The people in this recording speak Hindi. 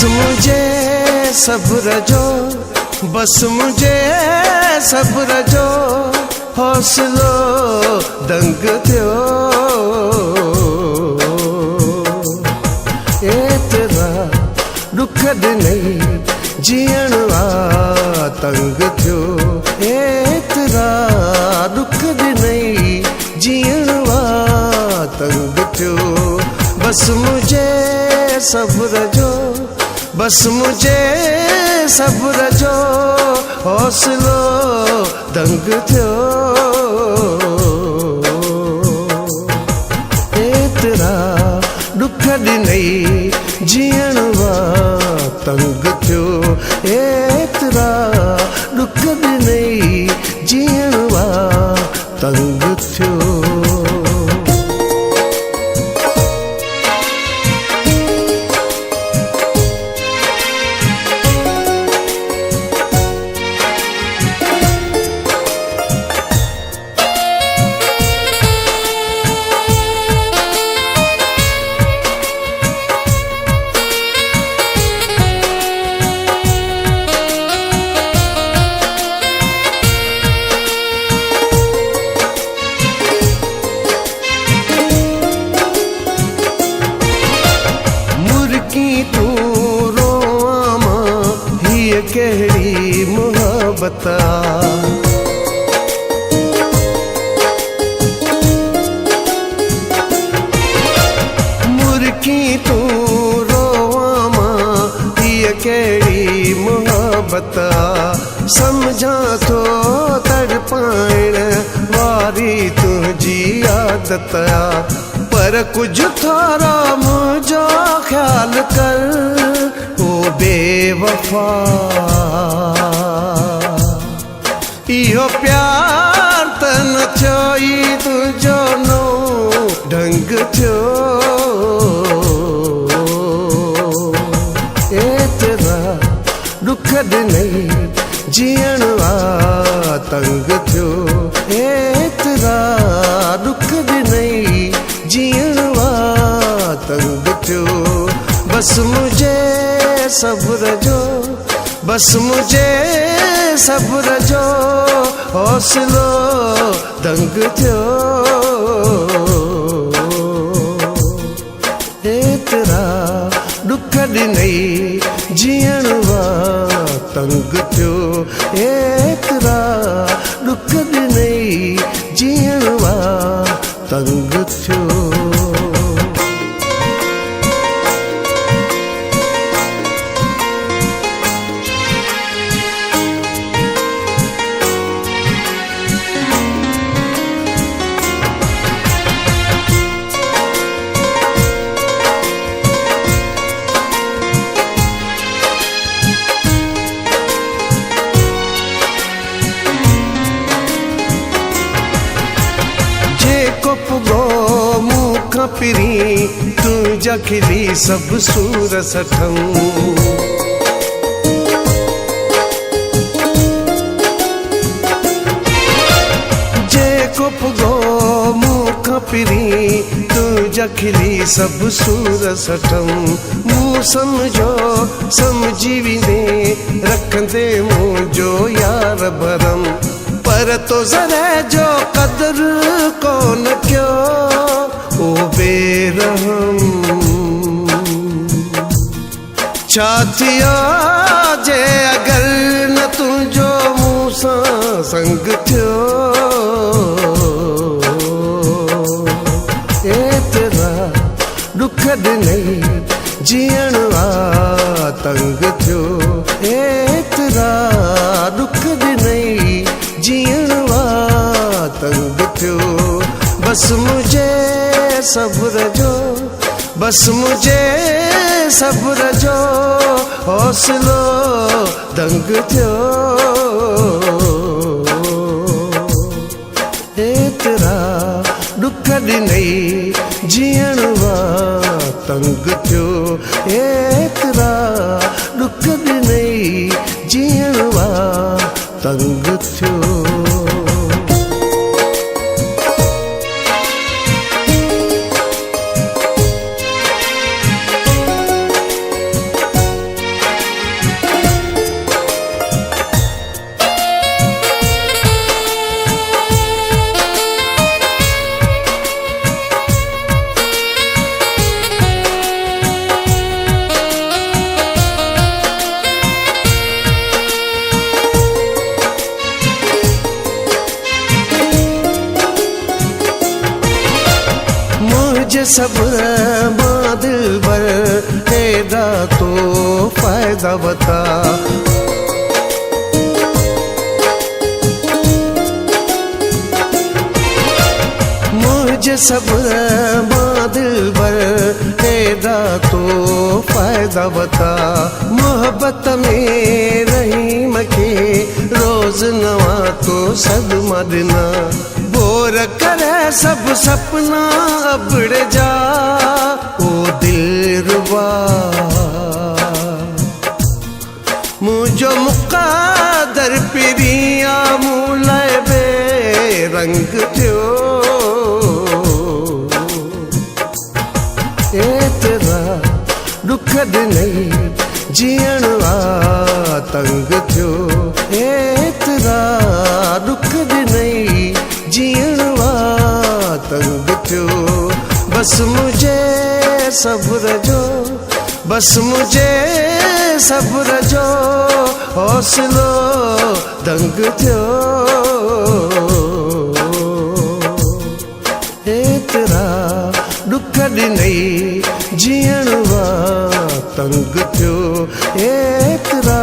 मुझे सब्र जो, बस मुझे सब्र जो, हौसलो दंग थियो। एतिरा दुखद नहीं जीअण आ तंग थियो। एतिरा दुखद नहीं जीअण आ तंग थियो। बस मुझे सब्र जो, बस मुझे सब्र जो, हौसलो दंग थियो। एतिरा दुखद नहीं जीअण वा तंग थियो। एतिरा दुखद नहीं जीअण वा तंग थियो। तू रोआमा हिय कहिड़ी मुहब्बत आ। मुर्की तू रोआमा हिय कहिड़ी मुहब्बत आ। समझा तो तड़पाइण वारी तुझी आदत आ। पर कुछ थोड़ा मुझो ख्याल कर ओ बेवफा। इहो प्यार त न थियो, ई तुझो नो ढंग थियो। एतिरा दुखद नहीं जीअण आ तंग थियो। एतिरा दुखद नहीं जीअण वा तंग थियो। बस मुझे सब्र जो, बस मुझे सब्र जो, हौसलो दंग थियो। एतिरा दुखद नहीं जीअण वा तंग थियो। एतिरा दुखद नहीं जीअण वा तंग थियो। पिरी तुझा खिली सब सूर सठम। जेको पुगो मुख पिरी तुझा खिली सब सूर सठम। मूं समझो समझी विने रखंदे मुझो यार भरम। पर तो जरा जो कदर कोन क्यों ओ बेरहम। छातिया जे अगर न तुझो मूसा संग थियो। एतिरा दुखद नहीं जीअण आ तंग थियो। एतिरा दुखद नहीं जीअण वा तंग थियो। बस मुझे सब्र जो, बस मुझे सब्र जो, हौसलो दंग थियो। एतिरा दुखद नहीं जीअण वा तंग थियो। एतिरा दुखद नहीं जीअण वा तंग थियो। मुझे सब्र मां दिलबर तेरा तो फायदा बता। मुझे सब्र मां दिलबर तेरा तो फायदा बता। मोहब्बत में रही मके रोज नवा तो सदमा दिना। बोर करे सब सपना अबड़ जा ओ दिलरुबा। मुझो मुक़ादर पिरिया मूलाए बेरंग थियो। एतरा दुख ॾिनई जीअण आ तंग थियो। एतरा दुख ॾिनई जीअण आ तंग थियो। बस मुझे सब्र जो, बस मुझे सब्र जो हौसलो दंग थियो। एतरा दुख ॾिनई जीअण आ तंग थियो। एतरा